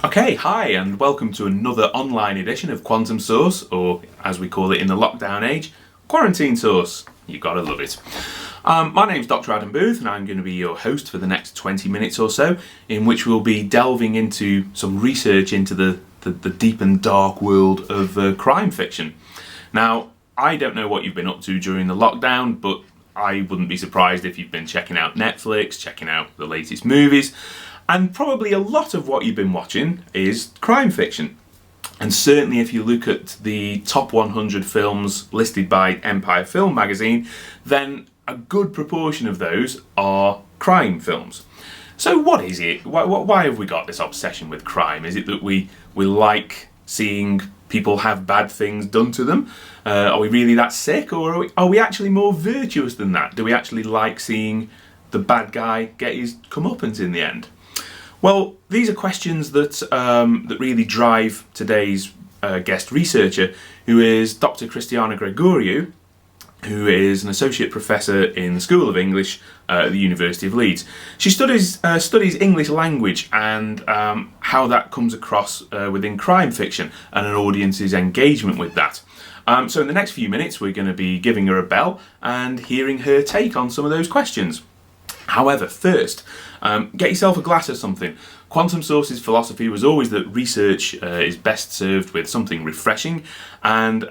Okay, hi, and welcome to another online edition of Quantum Source, or as we call it in the lockdown age, Quarantine Source. You gotta love it. My name's Dr. Adam Booth, and I'm going to be your host for the next 20 minutes or so, in which we'll be delving into some research into the deep and dark world of crime fiction. Now, I don't know what you've been up to during the lockdown, but I wouldn't be surprised if you've been checking out Netflix, checking out the latest movies, and probably a lot of what you've been watching is crime fiction. And certainly if you look at the top 100 films listed by Empire Film magazine, then a good proportion of those are crime films. So what is it? Why have we got this obsession with crime? Is it that we like seeing people have bad things done to them? Are we really that sick? Or are we actually more virtuous than that? Do we actually like seeing the bad guy get his comeuppance in the end? Well, these are questions that really drive today's guest researcher, who is Dr Christiana Gregoriou, who is an associate professor in the School of English at the University of Leeds. She studies English language and how that comes across within crime fiction and an audience's engagement with that. So in the next few minutes, we're going to be giving her a bell and hearing her take on some of those questions. However, first, get yourself a glass of something. Quantum Source's philosophy was always that research is best served with something refreshing, and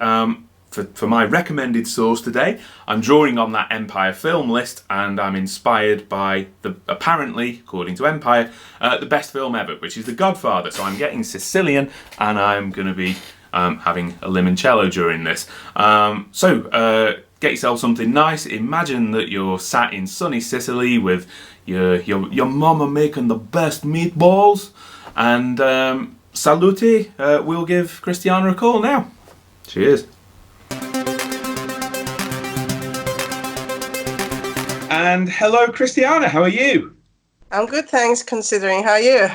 for my recommended source today, I'm drawing on that Empire film list, and I'm inspired by apparently, according to Empire, the best film ever, which is The Godfather. So I'm getting Sicilian, and I'm going to be having a limoncello during this. Get yourself something nice. Imagine that you're sat in sunny Sicily with your mama making the best meatballs. And salute. We'll give Christiana a call now. Cheers. And hello, Christiana. How are you? I'm good, thanks. Considering, how are you?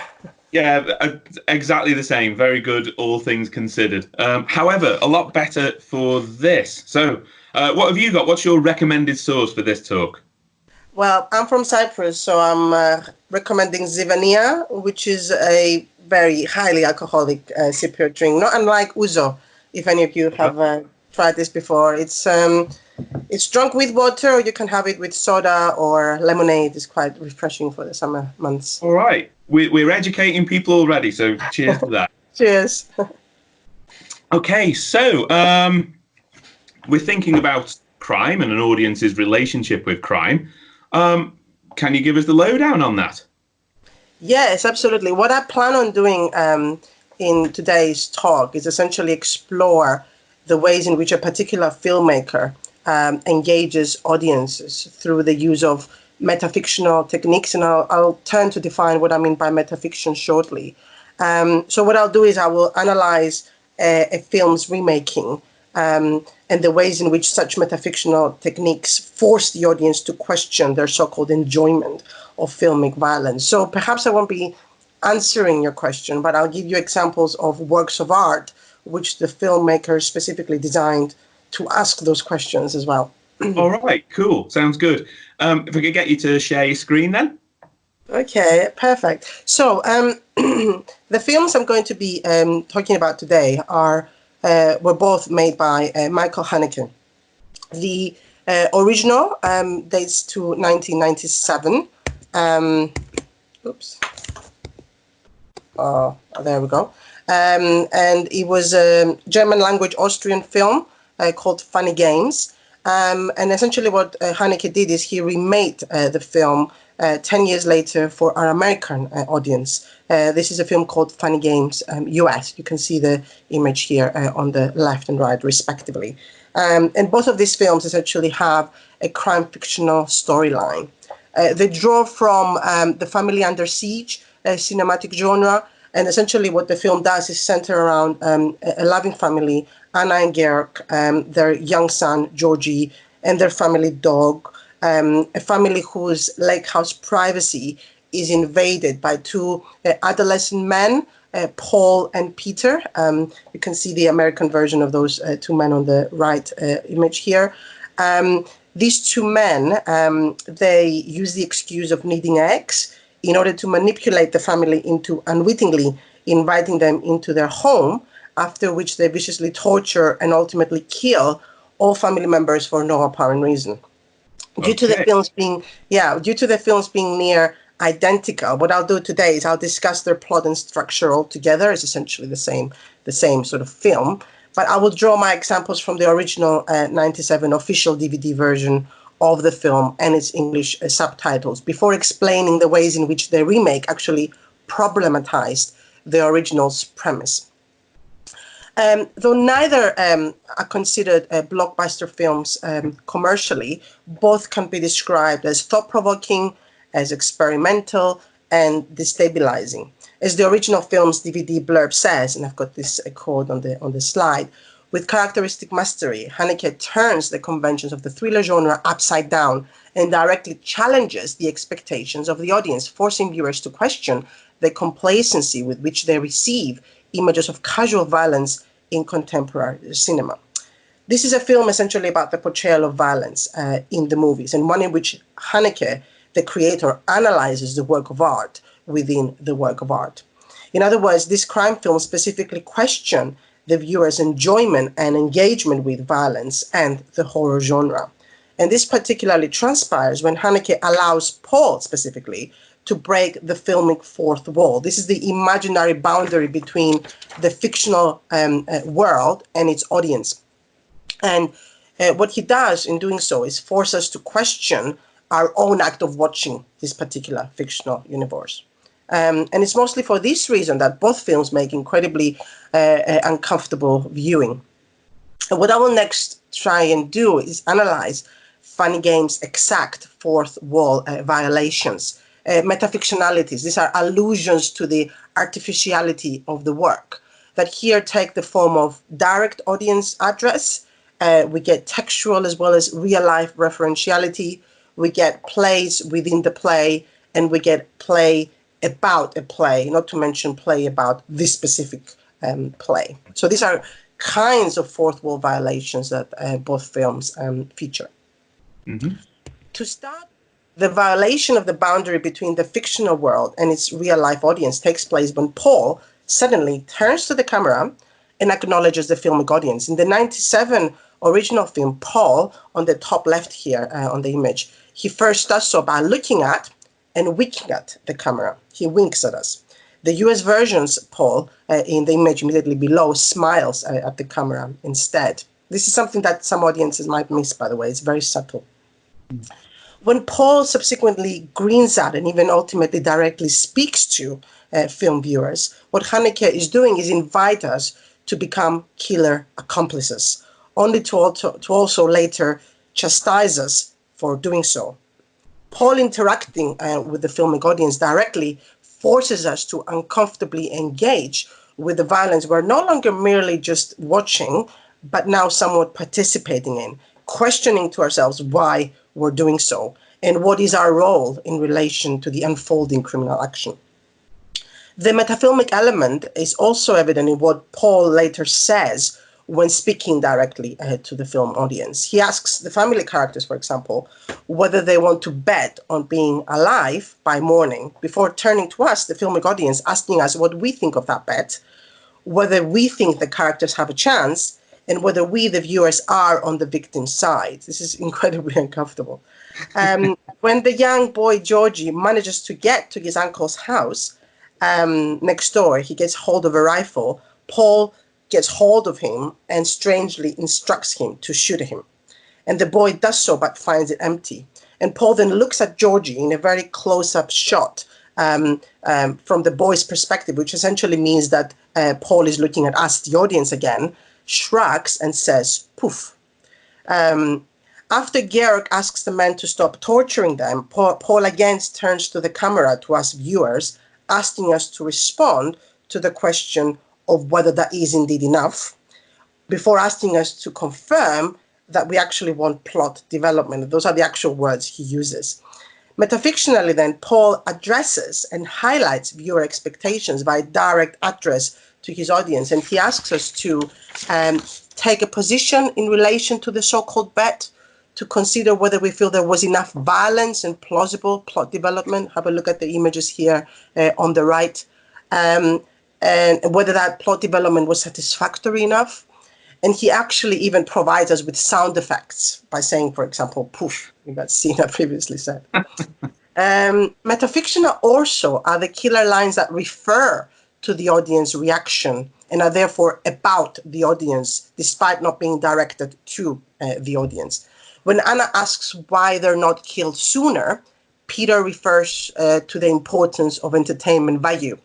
Yeah, exactly the same. Very good, all things considered. However, a lot better for this. So, what have you got? What's your recommended source for this talk? Well, I'm from Cyprus, so I'm recommending Zivania, which is a very highly alcoholic Cypriot drink, not unlike Ouzo, if any of you have tried this before. It's drunk with water, or you can have it with soda or lemonade. It's quite refreshing for the summer months. All right. We're educating people already, so cheers to that. Cheers. Okay, so we're thinking about crime and an audience's relationship with crime. Can you give us the lowdown on that? Yes, absolutely. What I plan on doing in today's talk is essentially explore the ways in which a particular filmmaker engages audiences through the use of metafictional techniques, and I'll turn to define what I mean by metafiction shortly. So what I'll do is I will analyze a film's remaking and the ways in which such metafictional techniques force the audience to question their so-called enjoyment of filmic violence. So perhaps I won't be answering your question, but I'll give you examples of works of art which the filmmaker specifically designed to ask those questions as well. All right, cool. Sounds good. If I could get you to share your screen then. Okay, perfect. So the films I'm going to be talking about today were both made by Michael Haneke. The original dates to 1997. Oops. Oh, there we go. And it was a German language Austrian film called Funny Games. And essentially what Haneke did is he remade the film 10 years later for our American audience. This is a film called Funny Games US. You can see the image here on the left and right, respectively. And both of these films essentially have a crime fictional storyline. They draw from the Family Under Siege cinematic genre. And essentially what the film does is center around a loving family, Anna and Georg, their young son, Georgie, and their family dog, a family whose lake house privacy is invaded by two adolescent men, Paul and Peter. You can see the American version of those two men on the right image here. These two men, they use the excuse of needing eggs in order to manipulate the family into unwittingly inviting them into their home, after which they viciously torture and ultimately kill all family members for no apparent reason. Due to the films being near identical, what I'll do today is I'll discuss their plot and structure all together. It's essentially the same sort of film, but I will draw my examples from the original 97 official DVD version of the film and its English subtitles before explaining the ways in which the remake actually problematized the original's premise. Though neither are considered blockbuster films commercially, both can be described as thought-provoking, as experimental, and destabilizing. As the original film's DVD blurb says, and I've got this quote on the slide, with characteristic mastery, Haneke turns the conventions of the thriller genre upside down and directly challenges the expectations of the audience, forcing viewers to question the complacency with which they receive images of casual violence in contemporary cinema. This is a film essentially about the portrayal of violence in the movies, and one in which Haneke, the creator, analyzes the work of art within the work of art. In other words, this crime film specifically questions the viewer's enjoyment and engagement with violence and the horror genre. And this particularly transpires when Haneke allows Paul specifically to break the filmic fourth wall. This is the imaginary boundary between the fictional world and its audience. And what he does in doing so is force us to question our own act of watching this particular fictional universe. And it's mostly for this reason that both films make incredibly uncomfortable viewing. And what I will next try and do is analyze Funny Games' exact fourth wall violations. Metafictionalities. These are allusions to the artificiality of the work that here take the form of direct audience address. We get textual as well as real-life referentiality. We get plays within the play, and we get play about a play, not to mention play about this specific play. So these are kinds of fourth wall violations that both films feature. Mm-hmm. To start, the violation of the boundary between the fictional world and its real-life audience takes place when Paul suddenly turns to the camera and acknowledges the filmic audience. In the 97 original film, Paul, on the top left here on the image, he first does so by looking at and winking at the camera. He winks at us. The US version's Paul, in the image immediately below, smiles at the camera instead. This is something that some audiences might miss, by the way. It's very subtle. Mm. When Paul subsequently grins at and even ultimately directly speaks to film viewers, what Haneke is doing is invite us to become killer accomplices, only to also later chastise us for doing so. Paul interacting with the filmic audience directly forces us to uncomfortably engage with the violence we're no longer merely just watching, but now somewhat participating in, questioning to ourselves why we're doing so, and what is our role in relation to the unfolding criminal action. The metafilmic element is also evident in what Paul later says when speaking directly to the film audience. He asks the family characters, for example, whether they want to bet on being alive by morning, before turning to us, the filmic audience, asking us what we think of that bet, whether we think the characters have a chance, and whether we, the viewers, are on the victim's side. This is incredibly uncomfortable. When the young boy, Georgie, manages to get to his uncle's house next door, he gets hold of a rifle. Paul gets hold of him and strangely instructs him to shoot him. And the boy does so, but finds it empty. And Paul then looks at Georgie in a very close-up shot from the boy's perspective, which essentially means that Paul is looking at us, the audience again, shrugs and says, poof. After Georg asks the men to stop torturing them, Paul again turns to the camera, to us viewers, asking us to respond to the question of whether that is indeed enough, before asking us to confirm that we actually want plot development. Those are the actual words he uses. Metafictionally then, Paul addresses and highlights viewer expectations by direct address to his audience, and he asks us to take a position in relation to the so-called bet, to consider whether we feel there was enough violence and plausible plot development. Have a look at the images here on the right, and whether that plot development was satisfactory enough. And he actually even provides us with sound effects by saying, for example, poof, in that scene I previously said. Metafictional also are the killer lines that refer to the audience reaction and are therefore about the audience, despite not being directed to the audience. When Anna asks why they're not killed sooner, Peter refers to the importance of entertainment value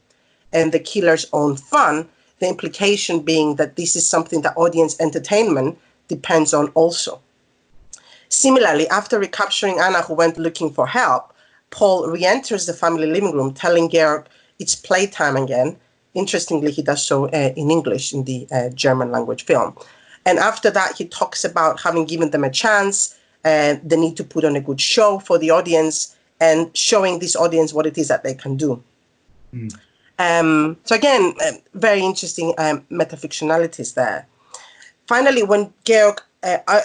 and the killer's own fun, the implication being that this is something that audience entertainment depends on also. Similarly, after recapturing Anna, who went looking for help, Paul re-enters the family living room, telling Georg it's playtime again. Interestingly, he does so in English in the German language film. And after that, he talks about having given them a chance, the need to put on a good show for the audience, and showing this audience what it is that they can do. So again, very interesting metafictionalities there. Finally, when Georg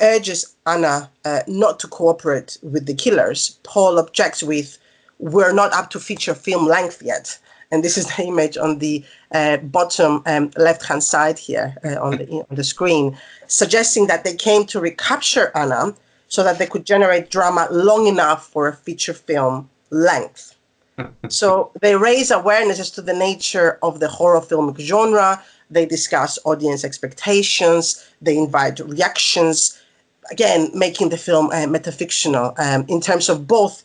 urges Anna not to cooperate with the killers, Paul objects with, "We're not up to feature film length yet." And this is the image on the bottom left-hand side here on the screen, suggesting that they came to recapture Anna so that they could generate drama long enough for a feature film length. So they raise awareness as to the nature of the horror filmic genre. They discuss audience expectations. They invite reactions, again, making the film metafictional in terms of both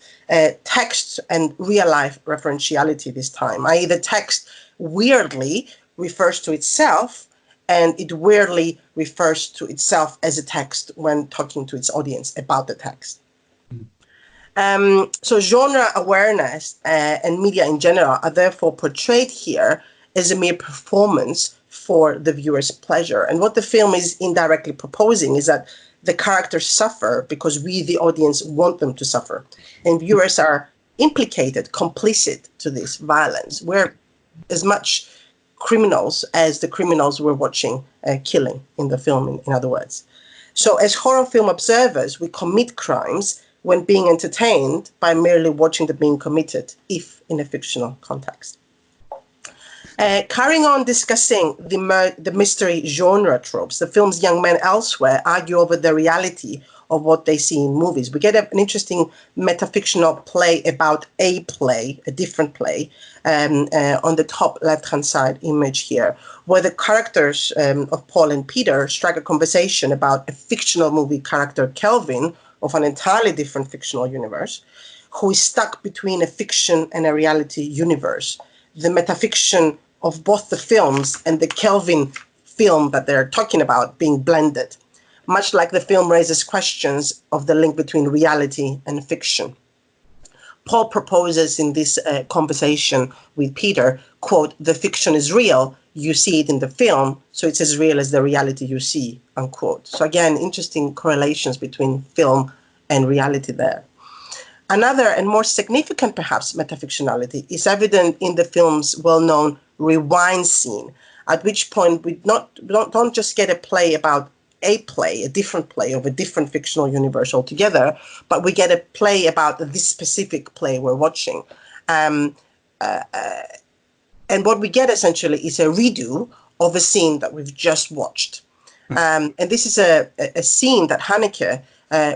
text and real-life referentiality this time, i.e. the text weirdly refers to itself, and it weirdly refers to itself as a text when talking to its audience about the text. So genre awareness and media in general are therefore portrayed here as a mere performance for the viewer's pleasure. And what the film is indirectly proposing is that the characters suffer because we, the audience, want them to suffer. And viewers are implicated, complicit to this violence. We're as much criminals as the criminals we're watching killing in the film, in other words. So as horror film observers, we commit crimes when being entertained by merely watching them being committed, if in a fictional context. Carrying on discussing the mystery genre tropes, the film's young men elsewhere argue over the reality of what they see in movies. We get an interesting metafictional play about a play, a different play, on the top left-hand side image here, where the characters of Paul and Peter strike a conversation about a fictional movie character, Kelvin, of an entirely different fictional universe, who is stuck between a fiction and a reality universe. The metafiction of both the films and the Kelvin film that they're talking about being blended, much like the film raises questions of the link between reality and fiction. Paul proposes in this conversation with Peter, quote, "The fiction is real, you see it in the film, so it's as real as the reality you see," unquote. So again, interesting correlations between film and reality there. Another and more significant, perhaps, metafictionality is evident in the film's well-known rewind scene, at which point we don't just get a play about a play, a different play of a different fictional universe altogether, but we get a play about this specific play we're watching. And what we get essentially is a redo of a scene that we've just watched. And this is a scene that Haneke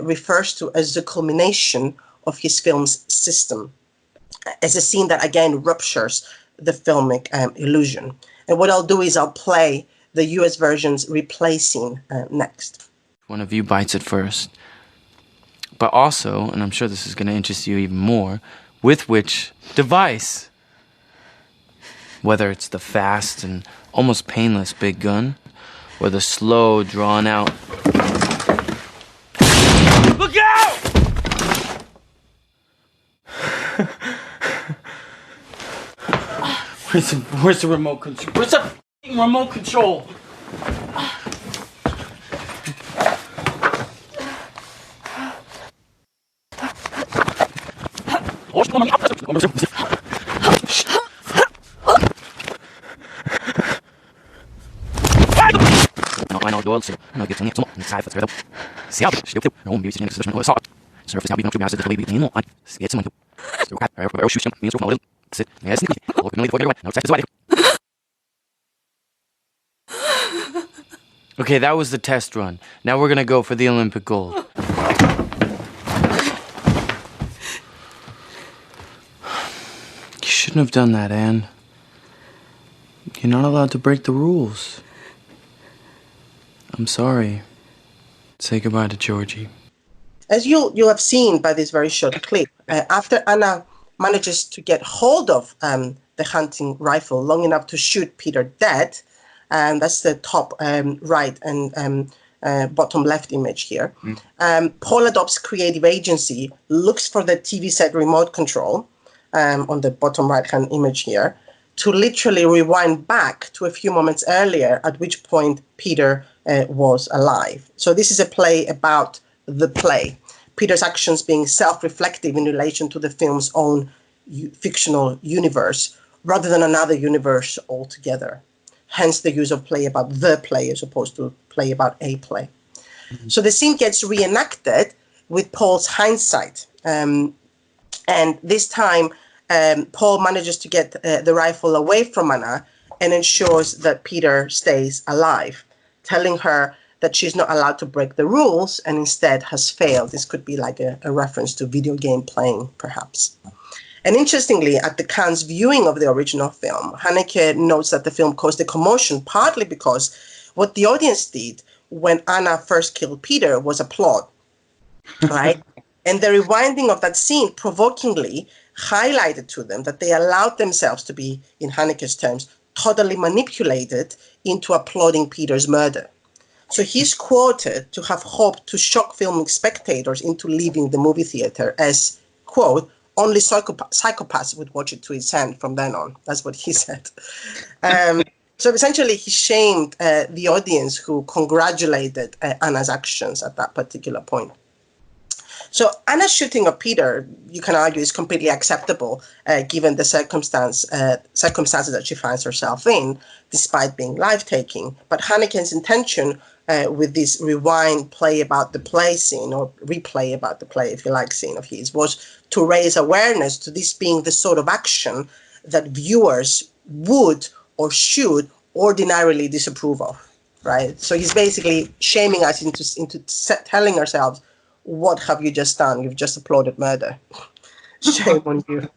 refers to as the culmination of his film's system, as a scene that again ruptures the filmic illusion. And what I'll do is I'll play the US version's replay scene next. One of you bites it first. But also, and I'm sure this is going to interest you even more, with which device, whether it's the fast and almost painless big gun, or the slow, drawn-out, "Look out!" Where's the remote control? Where's the f***ing remote control? Okay, that was the test run. Now we're gonna go for the Olympic gold. You shouldn't have done that, Anne. You're not allowed to break the rules. I'm sorry. Say goodbye to Georgie. As you have seen by this very short clip, after Anna manages to get hold of the hunting rifle long enough to shoot Peter dead, and that's the top right and bottom left image here, Paul adopts creative agency, looks for the TV set remote control on the bottom right-hand image here, to literally rewind back to a few moments earlier, at which point Peter was alive. So this is a play about the play. Peter's actions being self-reflective in relation to the film's own fictional universe, rather than another universe altogether. Hence the use of play about the play as opposed to play about a play. Mm-hmm. So the scene gets reenacted with Paul's hindsight. And this time, Paul manages to get the rifle away from Anna and ensures that Peter stays alive, telling her that she's not allowed to break the rules and instead has failed. This could be like a reference to video game playing, perhaps. And interestingly, at the Cannes viewing of the original film, Haneke notes that the film caused a commotion partly because what the audience did when Anna first killed Peter was applaud, right? And the rewinding of that scene provokingly highlighted to them that they allowed themselves to be, in Haneke's terms, totally manipulated into applauding Peter's murder. So he's quoted to have hoped to shock filming spectators into leaving the movie theater as, quote, only psychopaths would watch it to its end from then on. That's what he said. So essentially, he shamed the audience who congratulated Anna's actions at that particular point. So Anna's shooting of Peter, you can argue, is completely acceptable given the circumstances that she finds herself in, despite being life-taking. But Haneke's intention with this rewind play about the play scene, or replay about the play, if you like, scene of his, was to raise awareness to this being the sort of action that viewers would or should ordinarily disapprove of, right? So he's basically shaming us into telling ourselves, what have you just done? You've just applauded murder. Shame on you.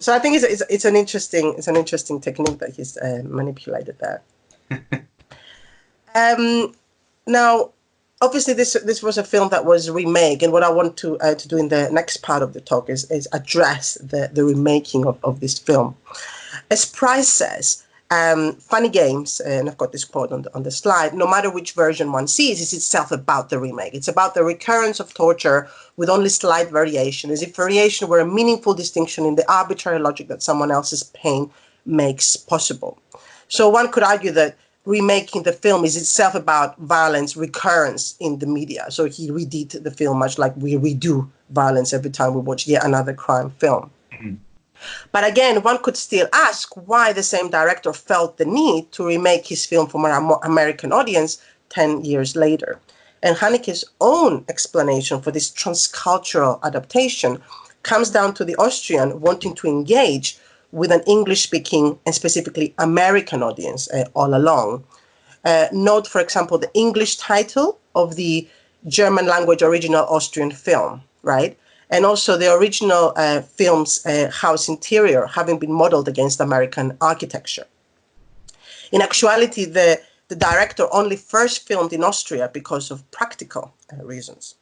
So I think it's an interesting technique that he's manipulated there. Now, obviously, this was a film that was remade, and what I want to do in the next part of the talk is address the remaking of this film. As Price says, Funny Games, and I've got this quote on the slide, no matter which version one sees, is itself about the remake. It's about the recurrence of torture with only slight variation, as if variation were a meaningful distinction in the arbitrary logic that someone else's pain makes possible. So one could argue that remaking the film is itself about violence recurrence in the media. So he redid the film much like we redo violence every time we watch yet another crime film. Mm-hmm. But again, one could still ask why the same director felt the need to remake his film for an American audience 10 years later. And Haneke's own explanation for this transcultural adaptation comes down to the Austrian wanting to engage with an English-speaking and specifically American audience all along. Note, for example, the English title of the German language original Austrian film, right? And also the original film's house interior having been modeled against American architecture. In actuality, the director only first filmed in Austria because of practical reasons.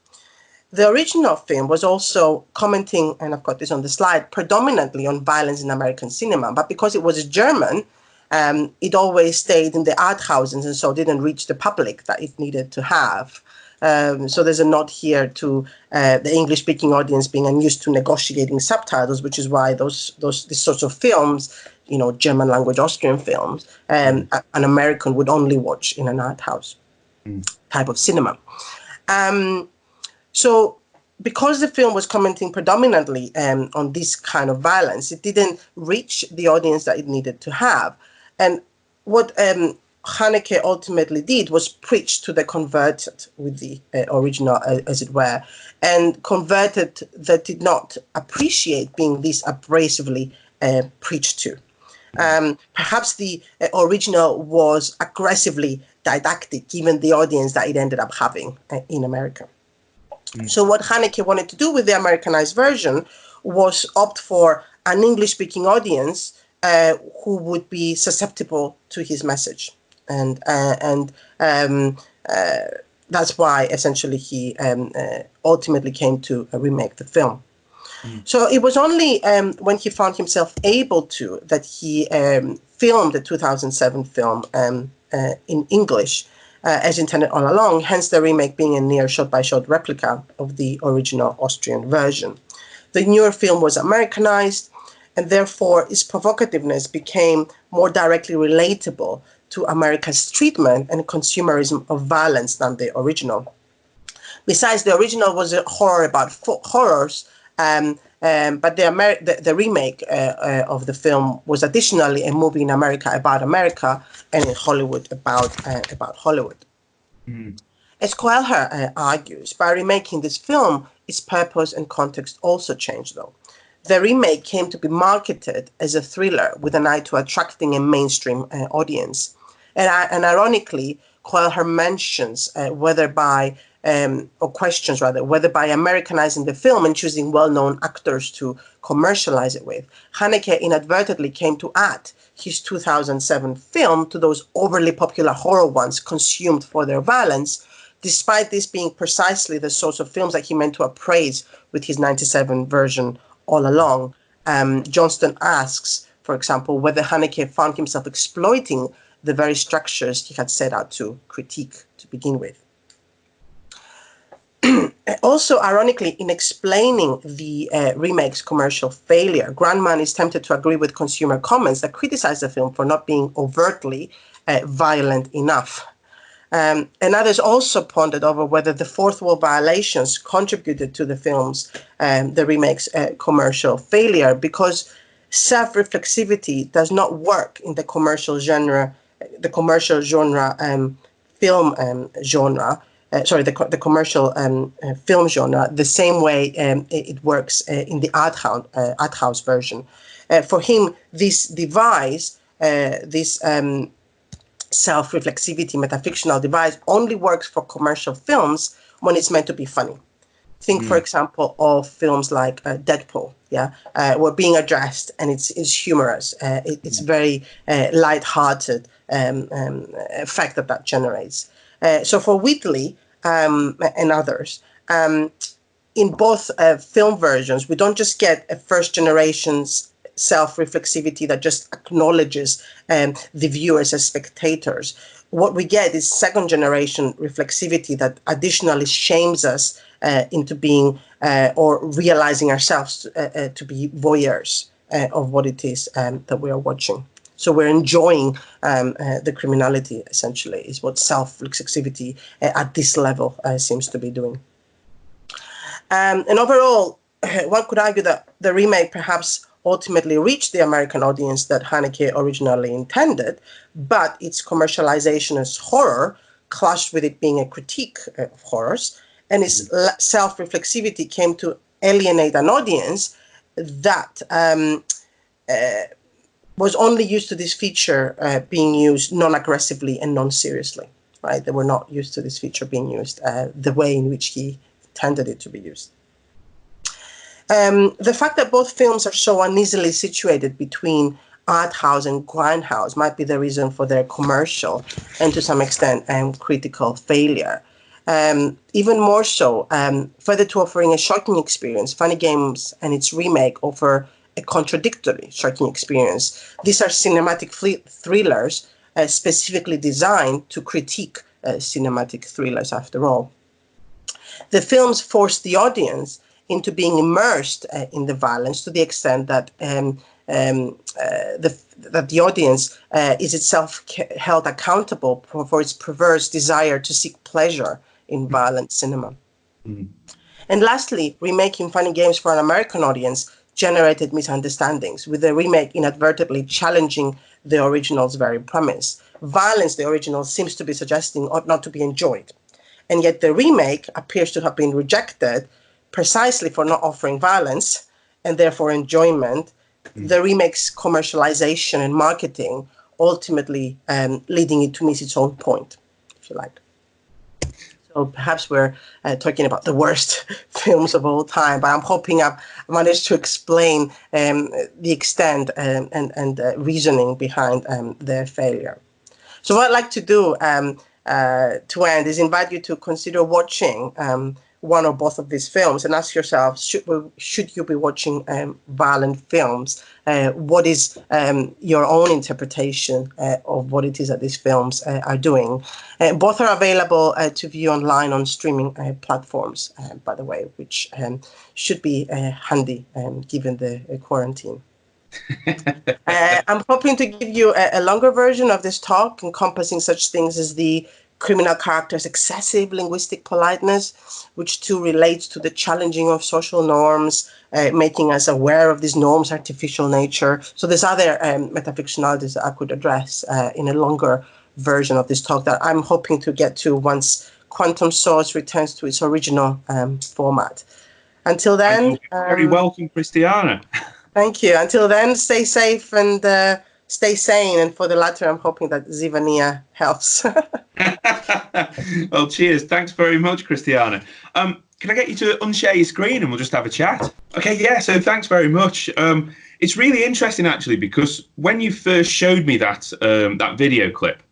The original film was also commenting, and I've got this on the slide, predominantly on violence in American cinema, but because it was German, it always stayed in the art houses and so didn't reach the public that it needed to have. So there's a nod here to the English-speaking audience being unused to negotiating subtitles, which is why these sorts of films, you know, German language Austrian films, an American would only watch in an art house type of cinema. So because the film was commenting predominantly on this kind of violence, it didn't reach the audience that it needed to have. And what Haneke ultimately did was preach to the converted with the original, as it were, and converted that did not appreciate being this abrasively preached to. Perhaps the original was aggressively didactic, given the audience that it ended up having in America. So what Haneke wanted to do with the Americanized version was opt for an English-speaking audience who would be susceptible to his message. And that's why essentially he ultimately came to remake the film. So it was only when he found himself able to that he filmed the 2007 film in English as intended all along, hence the remake being a near shot-by-shot replica of the original Austrian version. The newer film was Americanized, and therefore its provocativeness became more directly relatable to America's treatment and consumerism of violence than the original. Besides, the original was a horror about horrors, but the remake of the film was additionally a movie in America about America and in Hollywood about Hollywood. As Coelho argues, by remaking this film, its purpose and context also changed, though. The remake came to be marketed as a thriller with an eye to attracting a mainstream audience. And ironically, Coelho mentions questions whether by Americanizing the film and choosing well-known actors to commercialize it with, Haneke inadvertently came to add his 2007 film to those overly popular horror ones consumed for their violence, despite this being precisely the sorts of films that he meant to appraise with his 97 version all along. Johnston asks, for example, whether Haneke found himself exploiting the very structures he had set out to critique to begin with. Also, ironically, in explaining the remake's commercial failure, Grandman is tempted to agree with consumer comments that criticize the film for not being overtly violent enough. And others also pondered over whether the fourth wall violations contributed to the film's, the remake's commercial failure, because self-reflexivity does not work in the commercial genre, film genre. The commercial film genre, the same way it works in the art house version. For him, this device, this self-reflexivity metafictional device, only works for commercial films when it's meant to be funny. Think, for example, of films like Deadpool, where being addressed and it's humorous. It's very light-hearted effect that generates. So for Wheatley and others, in both film versions, we don't just get a first generation's self-reflexivity that just acknowledges the viewers as spectators. What we get is second generation reflexivity that additionally shames us into being or realizing ourselves to be voyeurs of what it is that we are watching. So we're enjoying the criminality, essentially, is what self-reflexivity at this level seems to be doing. And overall, one could argue that the remake perhaps ultimately reached the American audience that Haneke originally intended, but its commercialization as horror clashed with it being a critique of horrors, and its self-reflexivity came to alienate an audience that was only used to this feature being used non-aggressively and non-seriously, right? They were not used to this feature being used the way in which he intended it to be used. The fact that both films are so uneasily situated between art house and grindhouse might be the reason for their commercial and to some extent critical failure. Even more so, further to offering a shocking experience, Funny Games and its remake offer a contradictory shocking experience. These are cinematic thrillers specifically designed to critique cinematic thrillers, after all. The films force the audience into being immersed in the violence to the extent that that the audience is itself held accountable for its perverse desire to seek pleasure in violent cinema. And lastly, remaking Funny Games for an American audience generated misunderstandings, with the remake inadvertently challenging the original's very premise. Violence, the original seems to be suggesting, ought not to be enjoyed. And yet the remake appears to have been rejected precisely for not offering violence and therefore enjoyment. The remake's commercialization and marketing ultimately leading it to miss its own point, if you like. So perhaps we're talking about the worst films of all time, but I'm hoping I've managed to explain the extent and reasoning behind their failure. So what I'd like to do to end is invite you to consider watching one or both of these films and ask yourself, should you be watching violent films? What is your own interpretation of what it is that these films are doing? Both are available to view online on streaming platforms, by the way, which should be handy given the quarantine. I'm hoping to give you a longer version of this talk encompassing such things as the criminal character's excessive linguistic politeness, which too relates to the challenging of social norms, making us aware of these norms' artificial nature. So there's other metafictionalities that I could address in a longer version of this talk that I'm hoping to get to once Quantum Source returns to its original format. Until then... very welcome, Christiana. Thank you. Until then, stay safe and stay sane. And for the latter, I'm hoping that Zivania helps. Well, cheers. Thanks very much, Christiana. Can I get you to unshare your screen and we'll just have a chat? Okay, yeah, so thanks very much. It's really interesting, actually, because when you first showed me that that video clip,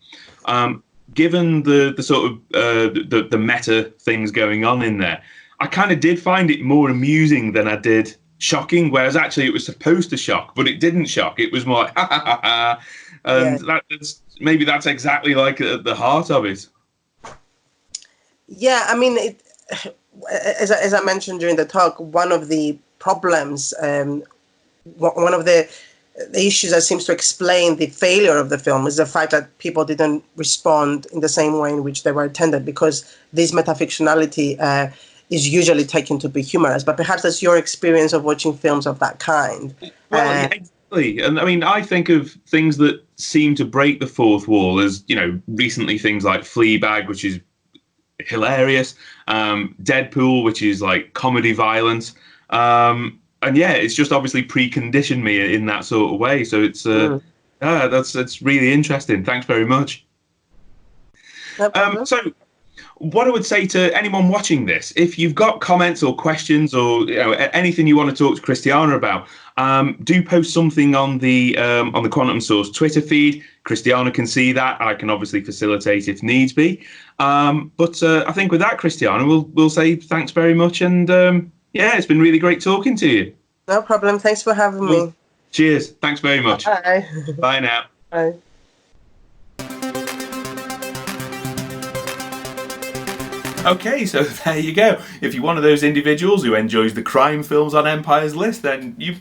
given the sort of the meta things going on in there, I kind of did find it more amusing than I did shocking, whereas actually it was supposed to shock, but it didn't shock. It was more like, ha, ha, ha, ha. And maybe that's exactly like at the heart of it. Yeah, I mean, as I mentioned during the talk, one of the problems, one of the issues that seems to explain the failure of the film is the fact that people didn't respond in the same way in which they were intended, because this metafictionality is usually taken to be humorous, but perhaps that's your experience of watching films of that kind. Well, yeah, exactly. And I mean, I think of things that seem to break the fourth wall as, you know, recently things like Fleabag, which is hilarious, Deadpool, which is like comedy violence. And yeah, it's just obviously preconditioned me in that sort of way. So it's that's really interesting. Thanks very much. So what I would say to anyone watching this, if you've got comments or questions or anything you want to talk to Christiana about, do post something on the Quantum Source Twitter feed. Christiana can see that. I can obviously facilitate if needs be. But I think with that, Christiana, we'll say thanks very much. And yeah, it's been really great talking to you. No problem. Thanks for having me. Cheers. Thanks very much. Bye. Bye now. Bye. Okay, so there you go. If you're one of those individuals who enjoys the crime films on Empire's List, then you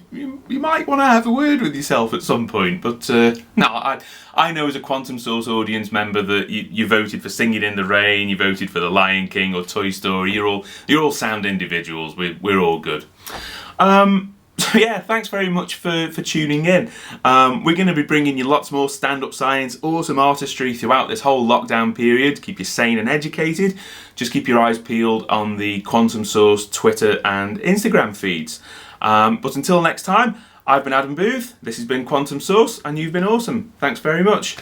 might want to have a word with yourself at some point. But no, I know as a Quantum Source audience member that you voted for Singing in the Rain, you voted for The Lion King or Toy Story. You're all sound individuals. We're all good. So yeah, thanks very much for tuning in. We're going to be bringing you lots more stand-up science, awesome artistry throughout this whole lockdown period to keep you sane and educated. Just keep your eyes peeled on the Quantum Source Twitter and Instagram feeds. But until next time, I've been Adam Booth, this has been Quantum Source, and you've been awesome. Thanks very much.